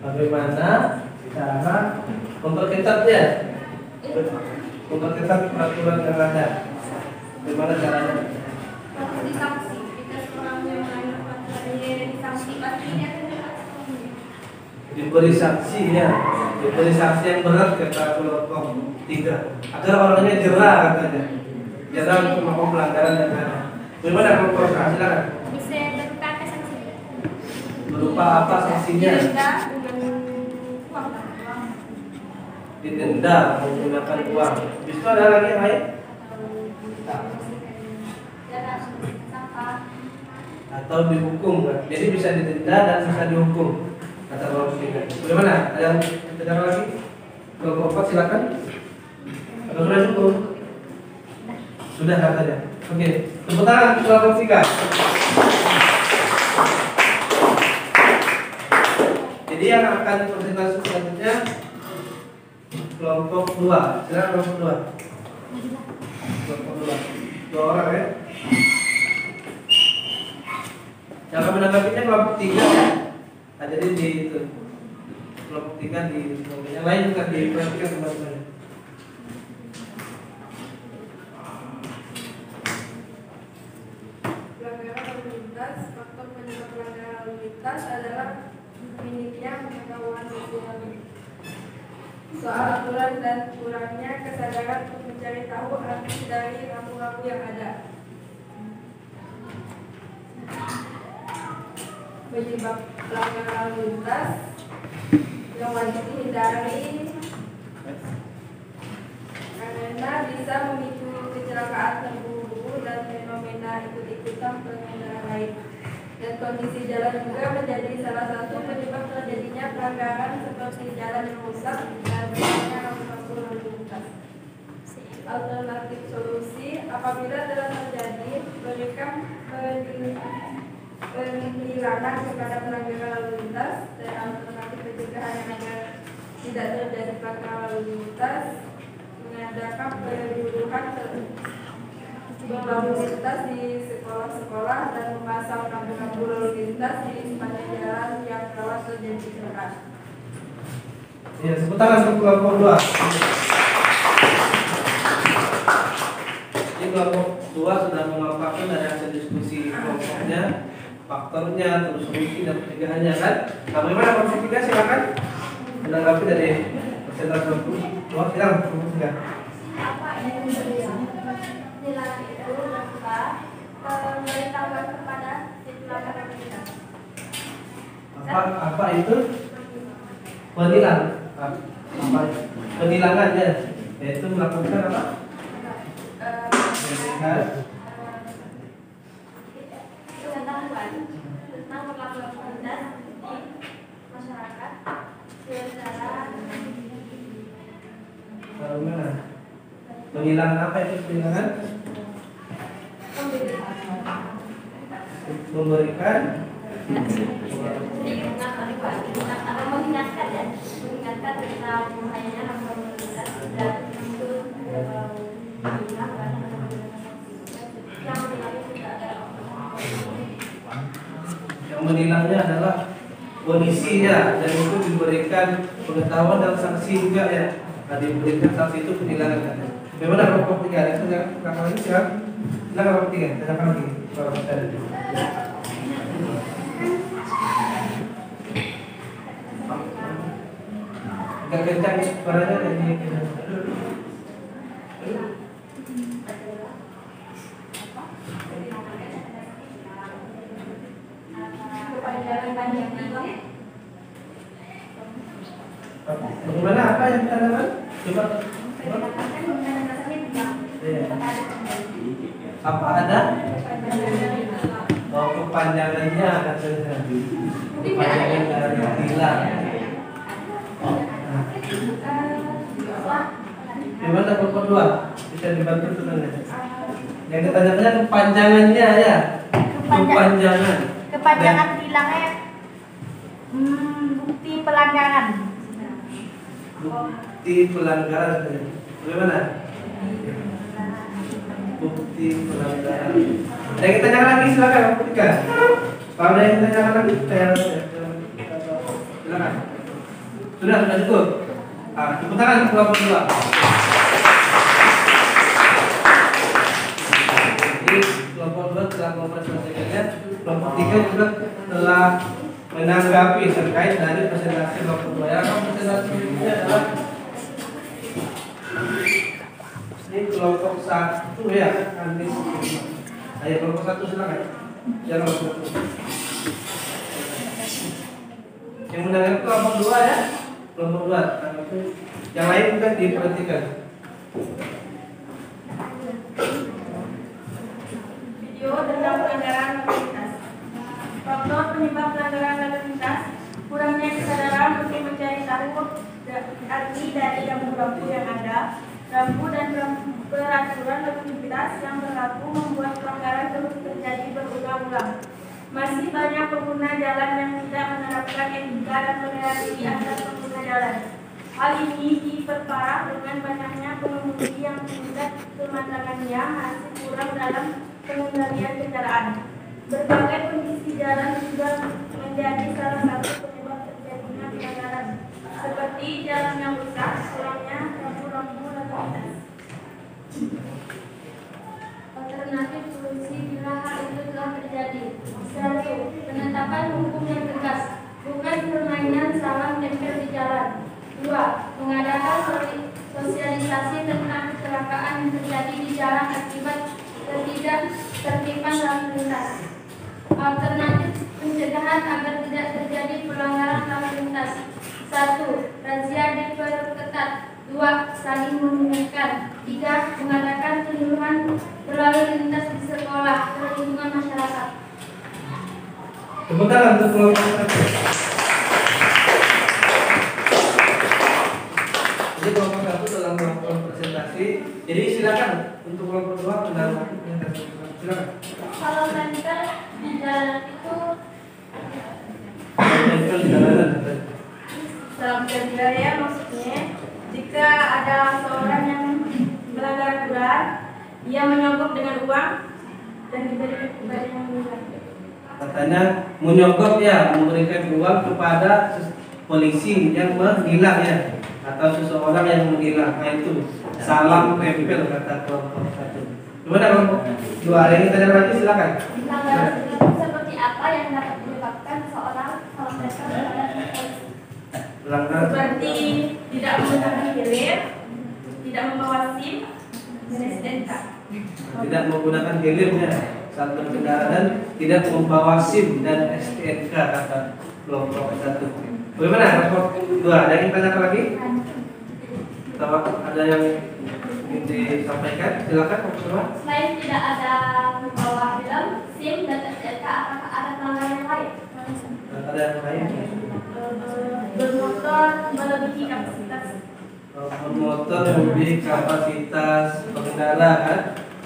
Bagaimana cara memperketatnya? Memperketat peraturan yang ada. Bagaimana caranya? Harus disanksi. Jika seorang yang melanggar peraturannya disanksi, pasti dia akan disanksi. Diberi saksi ya, diberi saksi yang berat kata kelompok 3 agar orangnya jerah katanya, jerah untuk melakukan pelanggaran yang ada. Bagaimana kelompok 4? Silakan. Bisa berupa apa sanksi? Berupa apa sanksinya? Denda dengan uang. Didenda menggunakan uang. Bisa ada lagi yang lain? Atau dihukum kan? Jadi bisa didenda dan bisa dihukum kata kelompok 3. Bagaimana? Ada yang tidak lagi? Kelompok 4 silakan. Atau sudah cukup? Sudah katanya. Oke, tepuk tangan kelompok 3. Jadi yang akan presentasi selanjutnya kelompok 2. Silakan kelompok 2. Kelompok 2. 2 orang ya. Yang akan menanggapinya kelompok 3 ya. Nah, jadi di itu kelompok 3 di yang lain juga diperhatikan teman-teman. Pelanggaran lalu lintas, faktor penyebab pelanggaran lalu lintas adalah minimnya pengetahuan soal aturan dan kurangnya kesadaran untuk mencari tahu arti dari rambu-rambu yang ada. Penyebab pelanggaran lalu lintas yang wajib dihindari karena bisa memicu kecelakaan terburu-buru dan fenomena ikut-ikutan pengendara lain. Dan kondisi jalan juga menjadi salah satu penyebab terjadinya pelanggaran seperti jalan yang rusak dan banyaknya rambu-rambu lalu lintas. Alternatif solusi apabila telah terjadi berikan penilangan kepada pelanggaran lalu lintas dan alternatif pencegahan agar tidak terjadi pelanggaran lalu lintas mengadakan penyuluhan membangun lintas di sekolah-sekolah dan memasang rambu-rambu lalu lintas di sepanjang jalan yang rawan terjadi kecelakaan. Ya, sebentar langsung kelompok 2. Ini kelompok 2 sudah memaparkan dari hasil diskusi kelompoknya, faktornya, terus solusi dan pencegahannya kan. Nah, bagaimana kelompok 3? Silakan menanggapi dari presentasi kelompok 2. Silakan kelompok 3. Apa yang dilarang itu berupa memberitahuan kepada si pelanggar lalu lintas. Apa itu? Penilang. Penilangannya yaitu melakukan apa? Pengetahuan tentang perlakuan lintas di masyarakat secara Bagaimana? Penilangan apa itu penilangan? Memberikan mengingatkan tentang bahayanya lalu lintas dan untuk yang menilangnya adalah kondisinya dan itu diberikan pengetahuan dan sanksi juga ya. Nah, diberikan sanksi itu penilangan. Bagaimana kelompok 3? Itu silakan lagi silakan. Silakan kelompok 3. Silakan lagi. Kelompok 3. Agak kencang suaranya jadi bagaimana apa yang kita lakukan? Coba. Apa ada? Oh, kepanjangannya katanya. Kepanjangan dari hilang. Gimana kelompok 2? Bisa dibantu sebenarnya. Yang ditanya-tanya kepanjangannya ya. Kepanjangan. Kepanjangan hilangnya bukti pelanggaran. Bukti pelanggaran. Bagaimana? Bukti pelanggaran. Yang kita tanyakan lagi silakan kelompok 3. Kalau ada yang ditanyakan lagi silakan. Sudah cukup. Tepuk tangan kelompok 2. Jadi kelompok 2 telah mempresentasikannya, kelompok 3 juga telah menanggapi terkait dari presentasi kelompok 2. Yang presentasi ini adalah ini kelompok 1 ya, Andis. Ayo kelompok 1 silakan. Ya kelompok 1. Yang menanggapi kelompok 2 ya. Kelompok 2. Yang lain juga diperhatikan. Video tentang pelanggaran lalu lintas. Faktor penyebab pelanggaran lalu lintas: kurangnya kesadaran untuk mencari tahu arti dari rambu-rambu yang ada. Rambu dan peraturan lalu lintas yang berlaku membuat pelanggaran terus terjadi berulang-ulang. Masih banyak pengguna jalan yang tidak menerapkan etika dan toleransi antar pengguna jalan. Hal ini diperparah dengan banyaknya pengemudi yang tingkat kematangannya masih kurang dalam pengendalian kendaraan. Berbagai kondisi jalan juga menjadi salah satu penyebab terjadinya pelanggaran, seperti jalan yang rusak, kurangnya rambu-rambu lalu lintas. Alternatif solusi bila hal itu telah terjadi. 1. Penetapan hukum yang tegas, bukan permainan salam tempel di jalan. 2. Mengadakan sosialisasi tentang kecelakaan yang terjadi di jalan akibat ketidaktertiban lalu lintas. Alternatif pencegahan agar tidak terjadi pelanggaran lalu lintas. 1. Razia diperketat. 2. Saling mengingatkan. 3. Mengadakan penyuluhan berlalu lintas di sekolah, perlindungan masyarakat. Tepuk tangan untuk kelompok 1. Jadi kelompok 1 telah melakukan presentasi. Jadi silakan untuk kelompok 2 menanggapi presentasi. Silakan. Kalau tempel di jalan itu Tempel di jalanan. Dalam kerja ya, maksudnya jika ada seorang yang Ia menyogok dengan uang dan diberikan kepada yang menghilang. Katanya menyogok ya, memberikan uang kepada polisi yang menghilang ya, atau seseorang yang menghilang. Nah itu salam tempel kata kelompok satu. Gimana kelompok dua? Ada yang ditanya lagi silakan. Pelanggaran perilaku seperti apa yang dapat menyebabkan seorang salah tempel kepada polisi? Pelanggaran Seperti tidak menggunakan helm, tidak membawa SIM, dan STNK. tidak menggunakan helm ya saat berkendara dan tidak membawa SIM dan STNK kata kelompok satu. Bagaimana kelompok dua? Ada yang ditanya lagi? Atau ada yang ingin disampaikan? Silakan kelompok dua. Selain tidak ada membawa helm, SIM, dan STNK, apakah ada pelanggaran yang lain? Ada yang lain? Bermotor melebihi kapasitas. Motor melebihi kapasitas pengendara kan,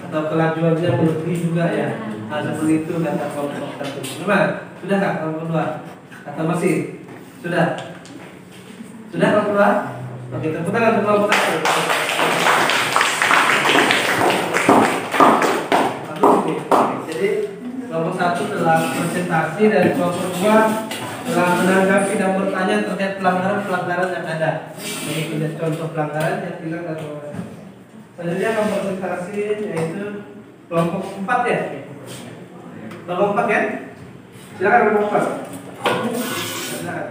atau kelajuannya melebihi juga ya. Nah seperti itu kata kelompok satu. Gimana? Sudah kak kelompok dua? Atau masih? Sudah? Sudah kelompok dua? Oke, tepuk tangan untuk kelompok satu. Bagus nih. Jadi kelompok satu telah presentasi dan kelompok dua telah menanggapi dan bertanya terkait pelanggaran yang ada. Jadi punya contoh pelanggaran yang bilang atau selanjutnya akan presentasi yaitu kelompok 4 ya. Kelompok 4 ya. Silakan kelompok 4. Silakan.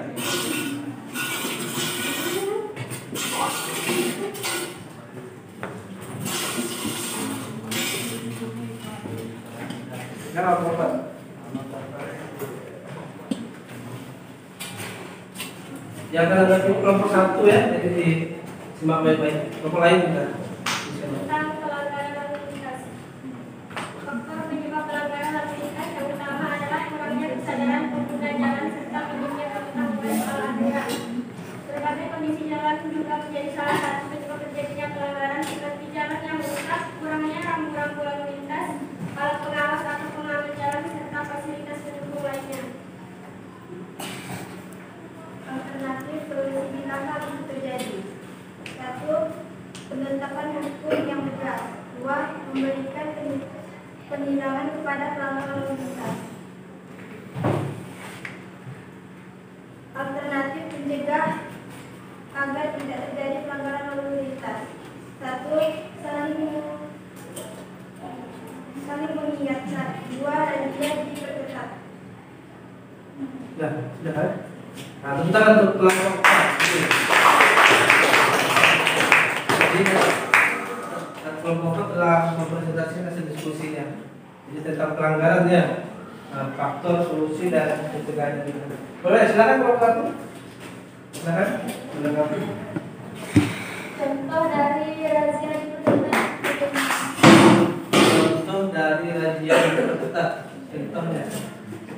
Silakan kelompok 4. Yang akan lagi kelompok satu ya, jadi disimak baik-baik. Kelompok lain juga. Tentang pelanggaran lalu lintas. Faktor penyebab pelanggaran lalu lintas yang utama adalah kurangnya kesadaran pengguna jalan serta minimnya pengetahuan soal aturan. Berbagai kondisi jalan juga menjadi salah satu penyebab terjadinya pelanggaran seperti jalan yang melintas, kurangnya rambu-rambu lalu lintas, alat pengawas atau pengaman jalan serta fasilitas pendukung lainnya. Alternatif solusi bila hal itu terjadi. 1. Penetapan hukum yang tegas. 2. Memberikan penindakan kepada pelanggar lalu lintas. Alternatif mencegah agar tidak terjadi pelanggaran lalu lintas. 1. Saling mengingatkan. 2. Razia diperketat. Sudah kan? Nah, tentang untuk kelompok 4. Jadi kelompok 4 telah mempresentasikan hasil diskusinya. Jadi tentang pelanggarannya, faktor, solusi dan pencegahan. Boleh, silakan kelompok 1. Silakan menanggapi. Contoh dari razia diperketat. Contoh dari razia diperketat. Contohnya.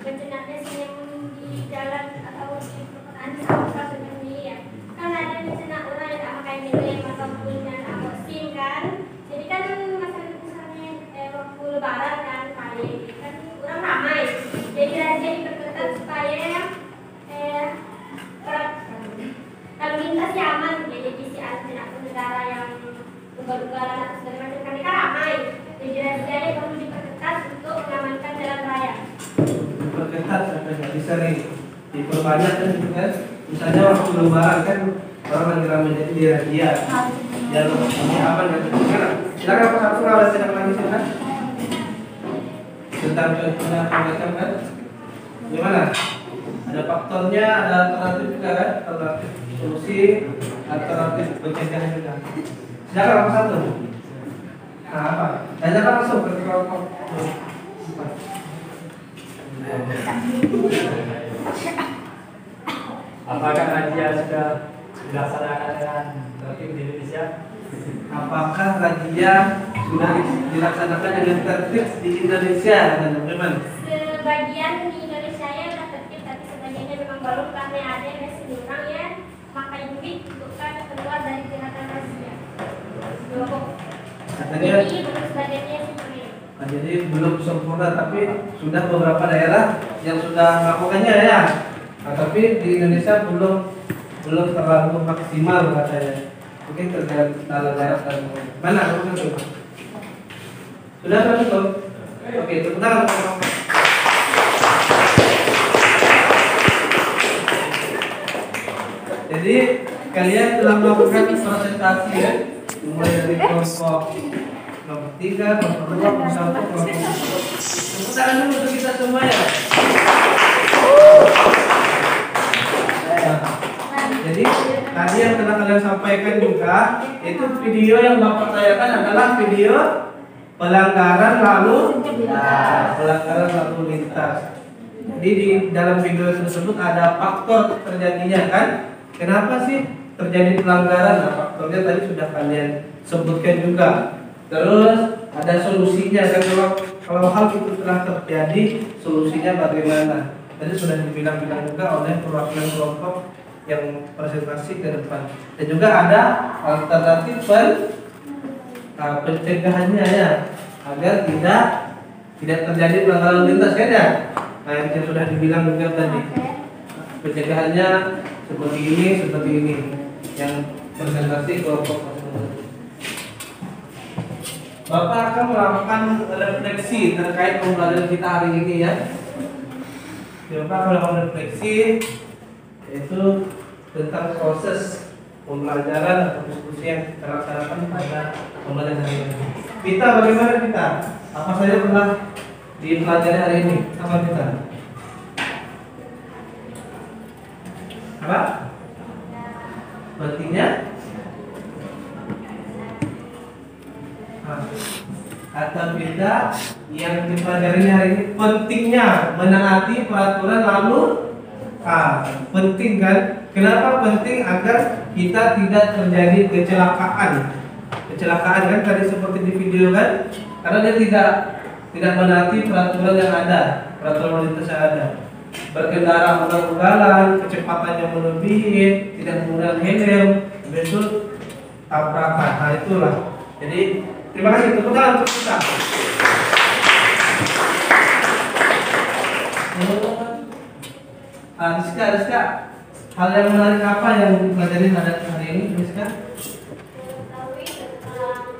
Berjenaknya yang di jalan atau di perkotaan sama seperti ya. Kan ada jenak orang yang tak pakai helm ataupun yang tak bawa SIM kan. Jadi kan misalnya waktu lebaran kan paling kan orang ramai. Jadi razia diperketat supaya lalu lintasnya aman. Jadi si jenak pengendara yang ugal-ugalan atau segala macam kan ramai. Jadi razia perlu diperketat untuk mengamankan jalan raya. Diperketat sampai nggak bisa nih diperbanyak kan gitu kan. Misalnya waktu lebaran kan orang lagi ramai jadi di razia. Ya ini apa nggak terdengar? Silakan apa satu kalau ada tidak lagi silakan. Tentang contohnya macam kan? Gimana? Ada faktornya, ada alternatif juga kan? Alternatif solusi, alternatif pencegahan juga. Silakan apa satu? Nah apa? Tanyakan langsung ke kelompok. Apakah razia sudah dilaksanakan dengan tertib di Indonesia? Apakah razia sudah dilaksanakan dengan tertib di Indonesia? Teman-teman. Sebagian di Indonesia ya sudah tertib, tapi sebagiannya memang belum karena ada yang masih orang ya pakai duit untuk keluar dari kegiatan razia. Katanya, Jadi belum sebagiannya seperti itu. jadi belum sempurna, tapi sudah beberapa daerah yang sudah melakukannya ya. Nah, tapi di Indonesia belum terlalu maksimal katanya. Mungkin tergantung daerah dan mana itu? Sudah kan belum? Oke, tepuk tangan. Jadi kalian telah melakukan presentasi ya, mulai dari kelompok nomor 3, kelompok 2, kelompok 1, kelompok 3. Tepuk tangan dulu untuk kita semua ya. Jadi tadi yang telah kalian sampaikan juga itu video yang Bapak tanyakan adalah video pelanggaran lalu lintas. Jadi di dalam video tersebut ada faktor terjadinya kan? Kenapa sih terjadi pelanggaran? Nah, faktornya tadi sudah kalian sebutkan juga. Terus ada solusinya kan, kalau hal itu telah terjadi, solusinya bagaimana? Tadi sudah dibilang-bilang juga oleh perwakilan kelompok yang presentasi ke depan. Dan juga ada alternatif pencegahannya ya, agar tidak terjadi pelanggaran lintas kan ya. Nah, yang sudah dibilang juga tadi. Pencegahannya seperti ini yang presentasi kelompok tersebut. Bapak akan melakukan refleksi terkait pembelajaran kita hari ini ya. Bapak akan melakukan refleksi yaitu tentang proses pembelajaran atau diskusi yang kita laksanakan pada pembelajaran hari ini. Kita bagaimana kita? Apa saja telah dipelajari hari ini? Apa kita? Apa? Pentingnya? Atau kita yang dipelajari hari ini pentingnya menaati peraturan lalu penting kan? Kenapa penting? Agar kita tidak terjadi kecelakaan kan tadi seperti di video kan? Karena dia tidak menaati peraturan yang ada, peraturan lalu lintas yang ada. Berkendara ugal-ugalan, kecepatannya melebihi, tidak menggunakan helm, besok tabrakan. Nah itulah. Jadi terima kasih, tepuk tangan untuk kita. Rizka, hal yang menarik apa yang dipelajari pada hari ini, Rizka? Mengetahui tentang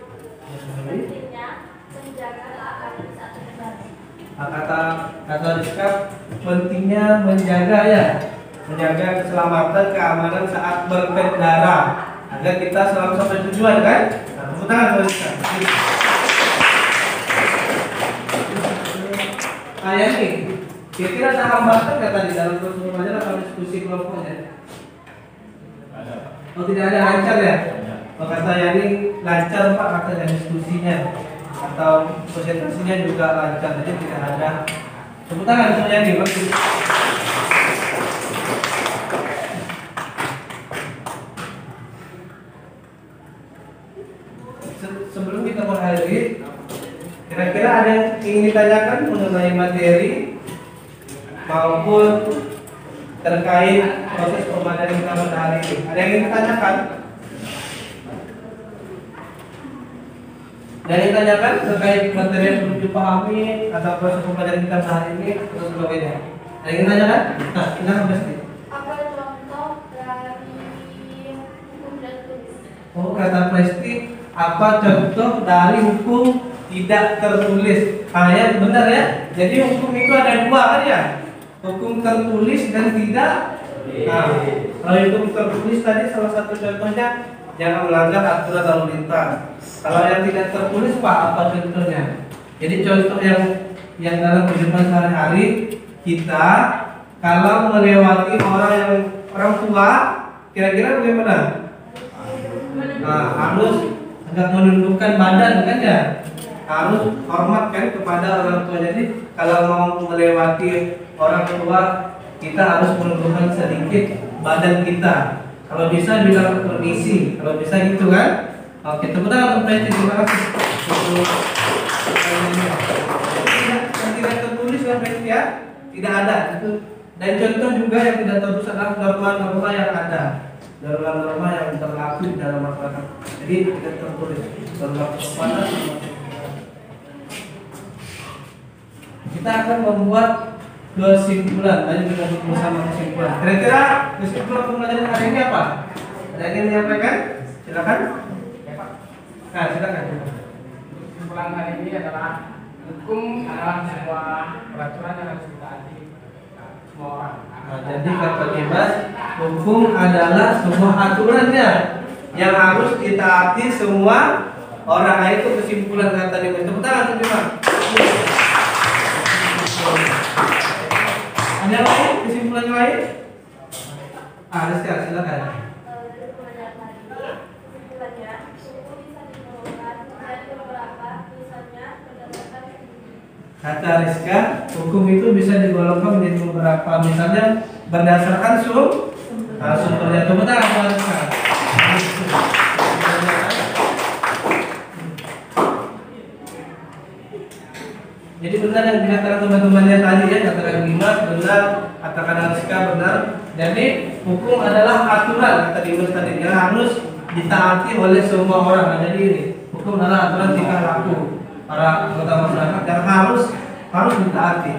pentingnya menjaga keamanan saat berkendara. Kata Rizka, pentingnya menjaga keselamatan keamanan saat berkendara agar kita selalu sampai tujuan kan? Nah, tepuk tangan buat Rizka. Ini kira-kira ada hambatan nggak tadi dalam proses pembelajaran atau diskusi kelompoknya? Oh, tidak ada, lancar ya? Oh, kata Yani lancar Pak, kata diskusinya atau presentasinya juga lancar, jadi tidak ada. Tepuk tangan untuk Yani. Sebelum kita mengakhiri, kira-kira ada yang ingin ditanyakan mengenai materi maupun terkait proses pembelajaran kita pada hari ini? Ada yang ingin ditanyakan? Ada yang ditanyakan terkait materi yang belum dipahami atau proses pembelajaran kita pada hari ini atau sebagainya? Ada yang ingin ditanyakan? Nah, silakan pasti. Apa contoh dari hukum dan tulis? Oh, kata Presti, apa contoh dari hukum tidak tertulis? Ya benar ya. Jadi hukum itu ada dua kan ya? Hukum tertulis dan tidak. Kalau hukum tertulis tadi salah satu contohnya jangan melanggar aturan lalu lintas. Kalau yang tidak tertulis Pak, apa contohnya? Jadi contoh yang dalam kehidupan sehari-hari kita kalau melewati orang tua, kira-kira bagaimana? Nah, harus agak menundukkan badan kan ya? Harus hormat kan kepada orang tua. Jadi kalau mau melewati orang tua, kita harus menundukkan sedikit badan kita. Kalau bisa bilang permisi, kalau bisa gitu kan? Oke, tepuk tangan untuk Presti, terima kasih. Yang tidak tertulis kan Presti ya? Tidak ada itu. Dan contoh juga yang tidak tertulis adalah norma-norma yang ada, norma-norma yang berlaku di dalam masyarakat. Jadi tidak tertulis norma kesopanan. Kita akan membuat kesimpulan. Tadi kita bersama kesimpulan. Kira-kira kesimpulan pembelajaran hari ini apa? Ada yang ingin menyampaikan? Silakan. Nah, silakan. kesimpulan hari ini adalah hukum adalah sebuah peraturan yang harus ditaati semua orang. Nah, jadi kata bebas, hukum adalah sebuah aturannya yang harus ditaati semua orang. Nah, itu kesimpulan kata bebas. Tepuk tangan untuk Bima. Ada lain? Kesimpulan yang lain? Ada sekali, silakan. Kata Rizka, hukum itu bisa digolongkan menjadi beberapa, misalnya berdasarkan sumbernya. Tepuk tangan buat Rizka. Jadi benar yang dikatakan teman-temannya tadi ya, katakan Dimas benar, katakan Rizka benar. Jadi hukum adalah aturan, kata Dimas tadi, yang harus ditaati oleh semua orang. Jadi ini hukum adalah aturan tingkah laku para anggota masyarakat yang harus ditaati.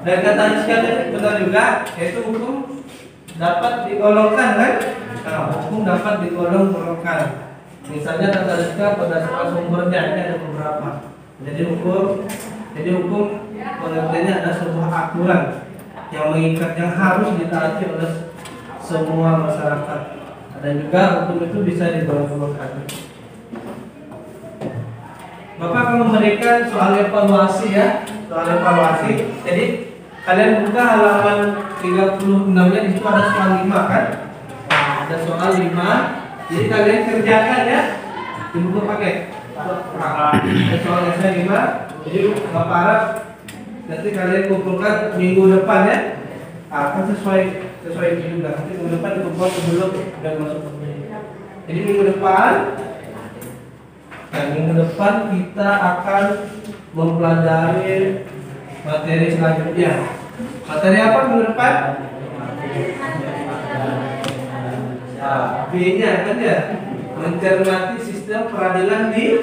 Dan kata Rizka tadi benar juga, yaitu hukum dapat digolongkan kan? Nah, hukum dapat digolongkan. Misalnya kata Rizka berdasarkan sumbernya, ini ada beberapa. Jadi hukum pengertiannya ada sebuah aturan yang mengikat, yang harus ditaati oleh semua masyarakat. Dan juga hukum itu bisa digolongkan. Bapak akan memberikan soal evaluasi ya, soal evaluasi. Jadi kalian buka halaman 36-nya, di situ ada soal 5 kan? Nah, ada soal 5. Jadi kalian kerjakan ya di buku paket. Ada soal essay 5. Jadi Bapak harap nanti kalian kumpulkan minggu depan ya. Akan sesuai juga. Nanti minggu depan dikumpulkan sebelum dan masuk kuliah. Jadi minggu depan kita akan mempelajari materi selanjutnya. Materi apa minggu depan? B-nya kan ya, mencermati sistem peradilan di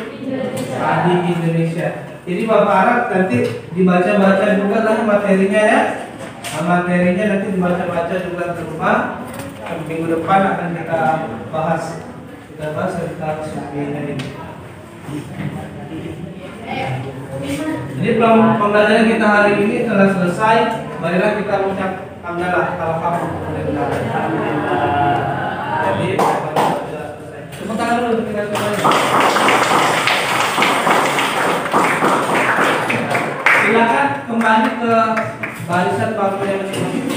Indonesia. Jadi Bapak harap nanti dibaca-baca juga lah materinya ya. Materinya nanti dibaca-baca juga di rumah. Minggu depan akan kita bahas tentang B-nya ini. Jadi pembelajaran kita hari ini telah selesai. Marilah kita mengucap alhamdulillah. Jadi tepuk tangan dulu untuk kita semuanya. Silakan kembali ke barisan bangkunya masing-masing.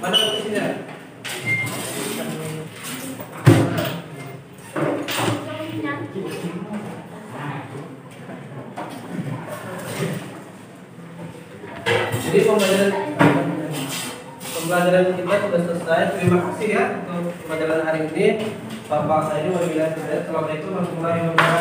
Mana posisinya? Jadi pembelajaran kita sudah selesai. Terima kasih ya untuk pembelajaran hari ini. Bapak saya ini wabillahi taufiq. Assalamualaikum warahmatullahi wabarakatuh.